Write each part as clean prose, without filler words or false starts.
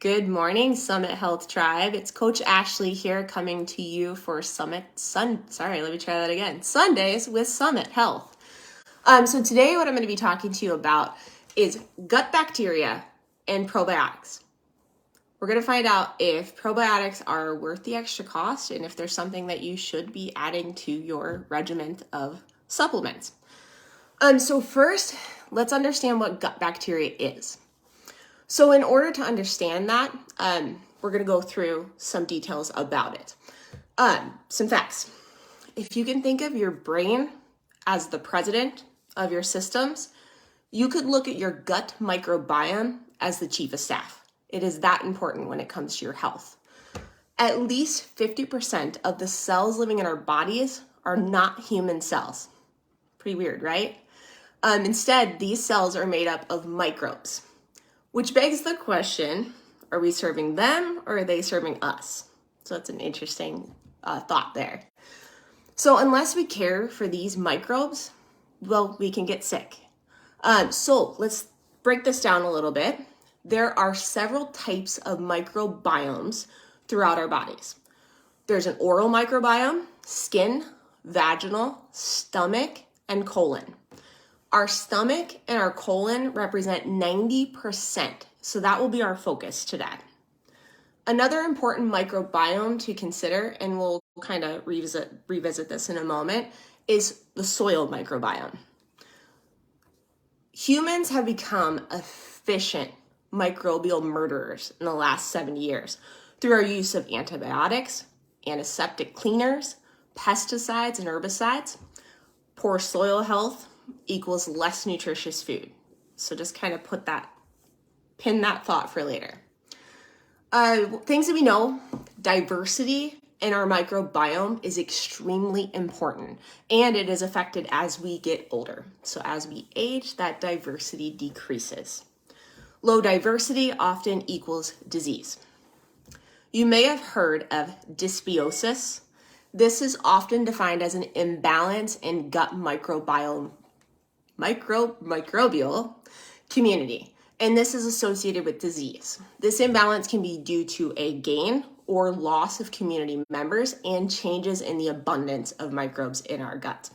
Good morning, Summit Health Tribe. It's Coach Ashley here coming to you for Sundays with Summit Health. So today what I'm going to be talking to you about is gut bacteria and probiotics. We're going to find out if probiotics are worth the extra cost and if there's something that you should be adding to your regimen of supplements. So first, let's understand what gut bacteria is. So in order to understand that, we're going to go through some details about it. Some facts. If you can think of your brain as the president of your systems, you could look at your gut microbiome as the chief of staff. It is that important when it comes to your health. At least 50% of the cells living in our bodies are not human cells. Pretty weird, right? Instead, these cells are made up of microbes. Which begs the question, are we serving them or are they serving us? So that's an interesting thought there. So unless we care for these microbes, well, we can get sick. So let's break this down a little bit. There are several types of microbiomes throughout our bodies. There's an oral microbiome, skin, vaginal, stomach, and colon. Our stomach and our colon represent 90%, so that will be our focus today. Another important microbiome to consider, and we'll kind of revisit this in a moment, is the soil microbiome. Humans have become efficient microbial murderers in the last 70 years through our use of antibiotics, antiseptic cleaners, pesticides, and herbicides. Poor soil health equals less nutritious food. So just kind of pin that thought for later. Things that we know, diversity in our microbiome is extremely important, and it is affected as we get older. So as we age, that diversity decreases. Low diversity often equals disease. You may have heard of dysbiosis. This is often defined as an imbalance in gut microbial community, and this is associated with disease. This imbalance can be due to a gain or loss of community members and changes in the abundance of microbes in our gut.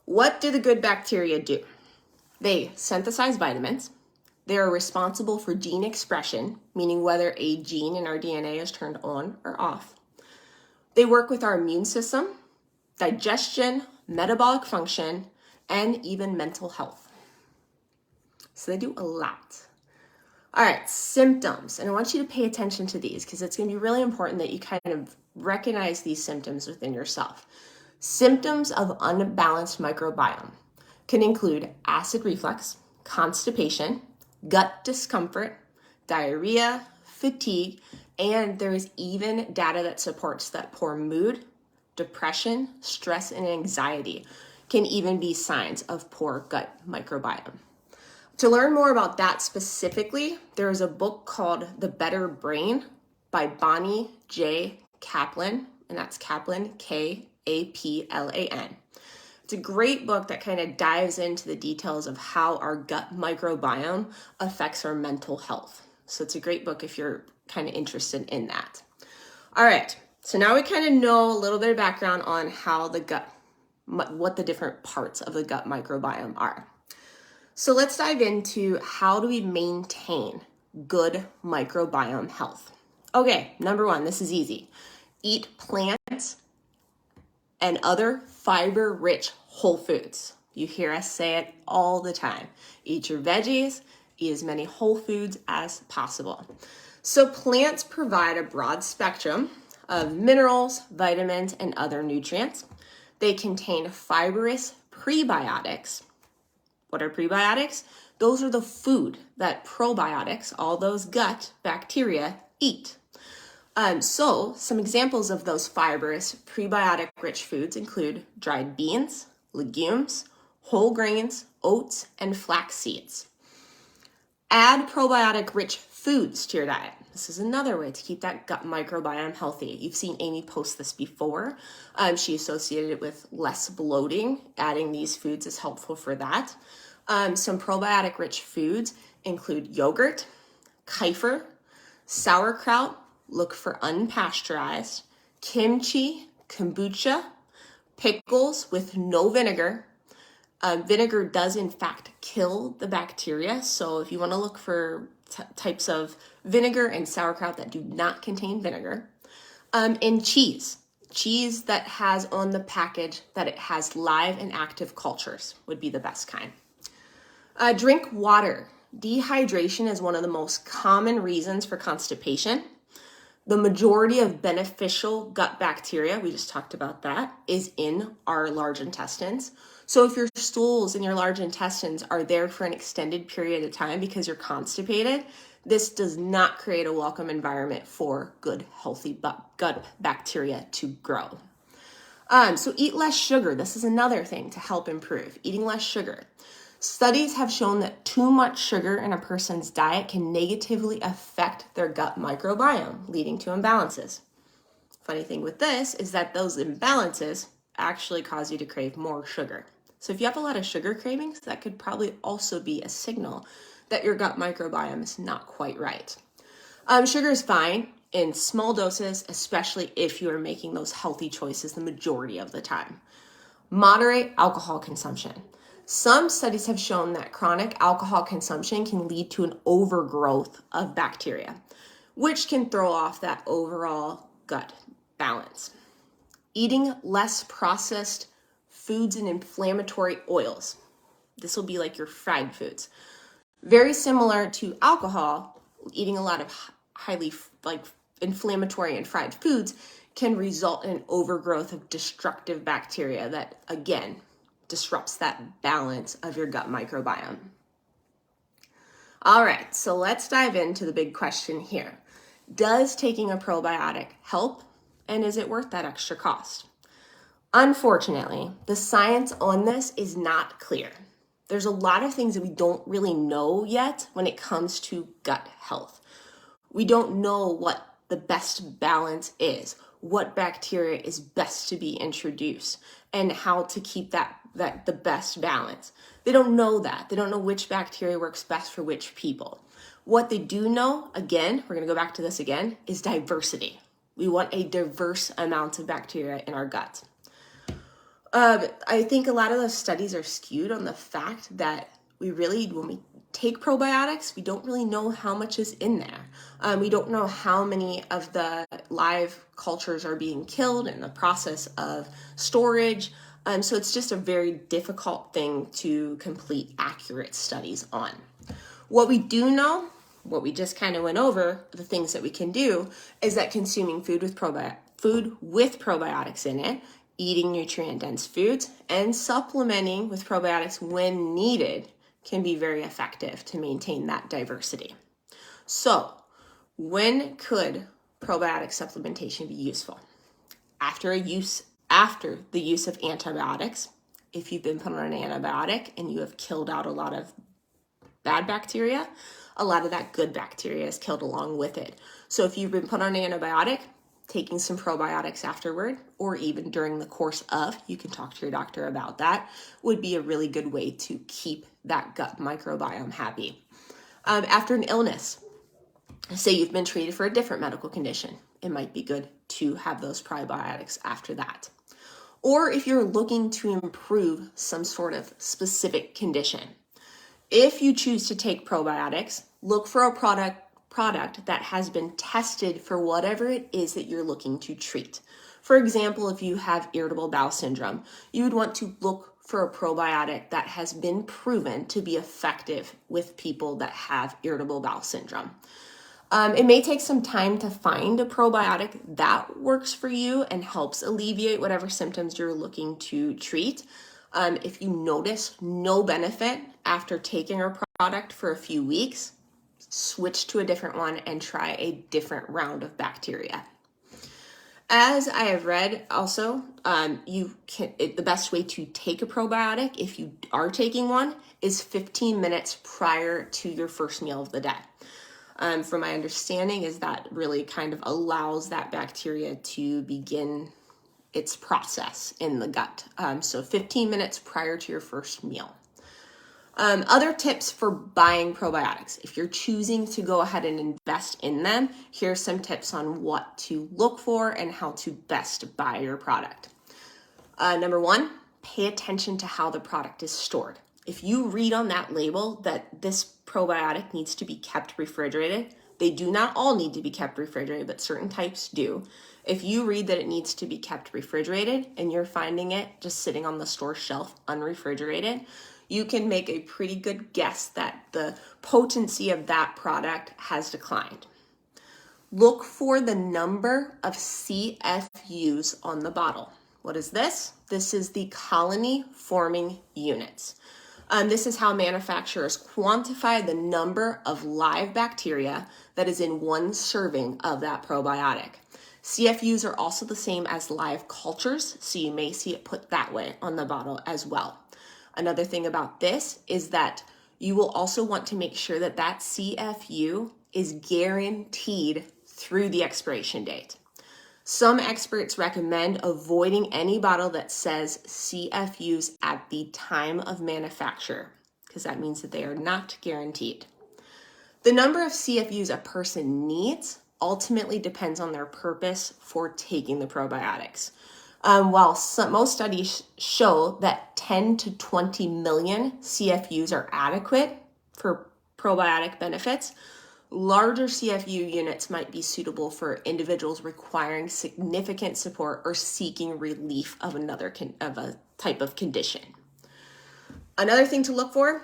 What do the good bacteria do? They synthesize vitamins. They are responsible for gene expression, meaning whether a gene in our DNA is turned on or off. They work with our immune system, digestion, metabolic function, and even mental health. So they do a lot. All right, symptoms. And I want you to pay attention to these because it's going to be really important that you kind of recognize these symptoms within yourself. Symptoms of unbalanced microbiome can include acid reflux, constipation, gut discomfort, diarrhea, fatigue, and there is even data that supports that poor mood, depression, stress, and anxiety can even be signs of poor gut microbiome. To learn more about that specifically, there is a book called The Better Brain by Bonnie J. Kaplan, and that's Kaplan, K-A-P-L-A-N. It's a great book that kind of dives into the details of how our gut microbiome affects our mental health. So it's a great book if you're kind of interested in that. All right, so now we kind of know a little bit of background on how what the different parts of the gut microbiome are. So let's dive into how do we maintain good microbiome health. Okay, number one, this is easy. Eat plants and other fiber-rich whole foods. You hear us say it all the time. Eat your veggies, eat as many whole foods as possible. So plants provide a broad spectrum of minerals, vitamins, and other nutrients. They contain fibrous prebiotics. What are prebiotics? Those are the food that probiotics, all those gut bacteria, eat. So some examples of those fibrous prebiotic-rich foods include dried beans, legumes, whole grains, oats, and flax seeds. Add probiotic-rich foods to your diet. This is another way to keep that gut microbiome healthy. You've seen Amy post this before. She associated it with less bloating. Adding these foods is helpful for that. Some probiotic-rich foods include yogurt, Kefir, sauerkraut, look for unpasteurized, kimchi, kombucha, pickles with no vinegar. Vinegar does in fact kill the bacteria, so if you want to look for types of vinegar and sauerkraut that do not contain vinegar. And cheese that has on the package that it has live and active cultures would be the best kind. Drink water. Dehydration is one of the most common reasons for constipation. The majority of beneficial gut bacteria, we just talked about that, is in our large intestines. So if your stools in your large intestines are there for an extended period of time because you're constipated, this does not create a welcome environment for good, healthy gut bacteria to grow. So eat less sugar. This is another thing to help improve. Eating less sugar. Studies have shown that too much sugar in a person's diet can negatively affect their gut microbiome, leading to imbalances. Funny thing with this is that those imbalances actually cause you to crave more sugar. So if you have a lot of sugar cravings, that could probably also be a signal that your gut microbiome is not quite right. Sugar is fine in small doses, especially if you are making those healthy choices the majority of the time. Moderate alcohol consumption. Some studies have shown that chronic alcohol consumption can lead to an overgrowth of bacteria, which can throw off that overall gut balance. Eating less processed foods and inflammatory oils. This will be like your fried foods. Very similar to alcohol, eating a lot of highly inflammatory and fried foods can result in an overgrowth of destructive bacteria that, again, disrupts that balance of your gut microbiome. All right, so let's dive into the big question here. Does taking a probiotic help, and is it worth that extra cost? Unfortunately, the science on this is not clear. There's a lot of things that we don't really know yet when it comes to gut health. We don't know what the best balance is, what bacteria is best to be introduced, and how to keep that the best balance. They don't know that. They don't know which bacteria works best for which people. What they do know, again, we're going to go back to this again, is diversity. We want a diverse amount of bacteria in our gut. I think a lot of those studies are skewed on the fact that when we take probiotics, we don't really know how much is in there. We don't know how many of the live cultures are being killed in the process of storage. So it's just a very difficult thing to complete accurate studies on. What we do know, what we just kind of went over, the things that we can do, is that consuming food with probiotics in it, eating nutrient-dense foods, and supplementing with probiotics when needed can be very effective to maintain that diversity. So, when could probiotic supplementation be useful? After the use of antibiotics. If you've been put on an antibiotic and you have killed out a lot of bad bacteria, a lot of that good bacteria is killed along with it. So if you've been put on an antibiotic, taking some probiotics afterward, or even during the course of, you can talk to your doctor about that, would be a really good way to keep that gut microbiome happy. After an illness, say you've been treated for a different medical condition, it might be good to have those probiotics after that. Or if you're looking to improve some sort of specific condition. If you choose to take probiotics, look for a product that has been tested for whatever it is that you're looking to treat. For example, if you have irritable bowel syndrome, you would want to look for a probiotic that has been proven to be effective with people that have irritable bowel syndrome. It may take some time to find a probiotic that works for you and helps alleviate whatever symptoms you're looking to treat. If you notice no benefit after taking a product for a few weeks, switch to a different one and try a different round of bacteria. As I have read also, the best way to take a probiotic, if you are taking one, is 15 minutes prior to your first meal of the day. From my understanding is that really kind of allows that bacteria to begin its process in the gut. So 15 minutes prior to your first meal. Other tips for buying probiotics. If you're choosing to go ahead and invest in them, here's some tips on what to look for and how to best buy your product. Number one, pay attention to how the product is stored. If you read on that label that this probiotic needs to be kept refrigerated, they do not all need to be kept refrigerated, but certain types do. If you read that it needs to be kept refrigerated and you're finding it just sitting on the store shelf unrefrigerated, you can make a pretty good guess that the potency of that product has declined. Look for the number of CFUs on the bottle. What is this? This is the colony forming units. This is how manufacturers quantify the number of live bacteria that is in one serving of that probiotic. CFUs are also the same as live cultures, so you may see it put that way on the bottle as well. Another thing about this is that you will also want to make sure that that CFU is guaranteed through the expiration date. Some experts recommend avoiding any bottle that says CFUs at the time of manufacture, because that means that they are not guaranteed. The number of CFUs a person needs ultimately depends on their purpose for taking the probiotics. While most studies show that 10 to 20 million CFUs are adequate for probiotic benefits, larger CFU units might be suitable for individuals requiring significant support or seeking relief of a type of condition. Another thing to look for,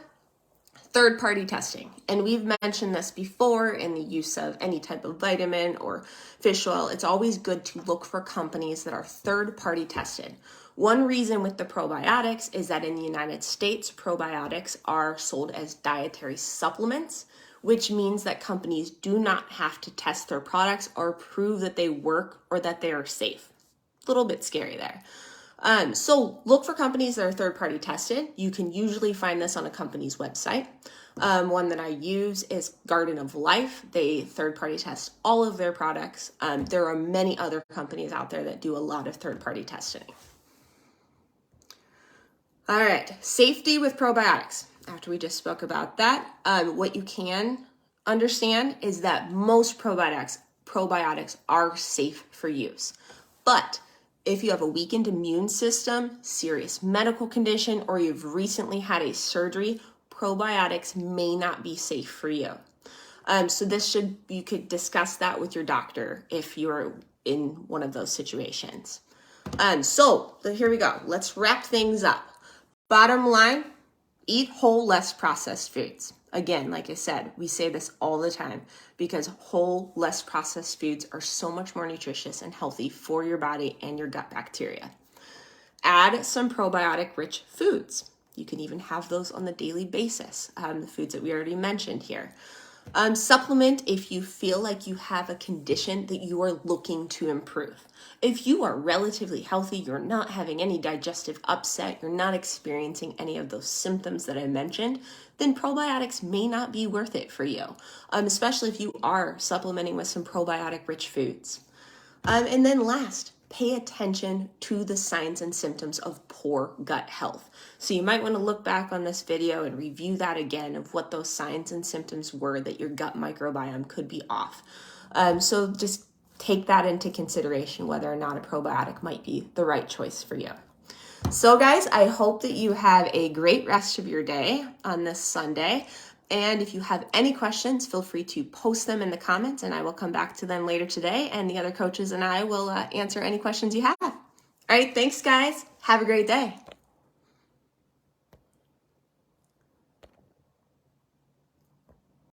third-party testing. And we've mentioned this before in the use of any type of vitamin or fish oil. It's always good to look for companies that are third-party tested. One reason with the probiotics is that in the United States, probiotics are sold as dietary supplements, which means that companies do not have to test their products or prove that they work or that they are safe. A little bit scary there. So look for companies that are third-party tested. You can usually find this on a company's website. One that I use is Garden of Life. They third-party test all of their products. There are many other companies out there that do a lot of third-party testing. All right, safety with probiotics. After we just spoke about that, what you can understand is that most probiotics are safe for use. But if you have a weakened immune system, serious medical condition, or you've recently had a surgery, probiotics may not be safe for you. So you could discuss that with your doctor if you're in one of those situations. So here we go. Let's wrap things up. Bottom line, eat whole, less processed foods. Again, like I said, we say this all the time because whole, less processed foods are so much more nutritious and healthy for your body and your gut bacteria. Add some probiotic-rich foods. You can even have those on the daily basis, the foods that we already mentioned here. Supplement if you feel like you have a condition that you are looking to improve. If you are relatively healthy, you're not having any digestive upset, you're not experiencing any of those symptoms that I mentioned, then probiotics may not be worth it for you, especially if you are supplementing with some probiotic-rich foods. And then last, pay attention to the signs and symptoms of poor gut health. So you might want to look back on this video and review that again of what those signs and symptoms were that your gut microbiome could be off. So just take that into consideration whether or not a probiotic might be the right choice for you. So guys, I hope that you have a great rest of your day on this Sunday. And if you have any questions, feel free to post them in the comments and I will come back to them later today and the other coaches and I will answer any questions you have. All right, thanks guys. Have a great day.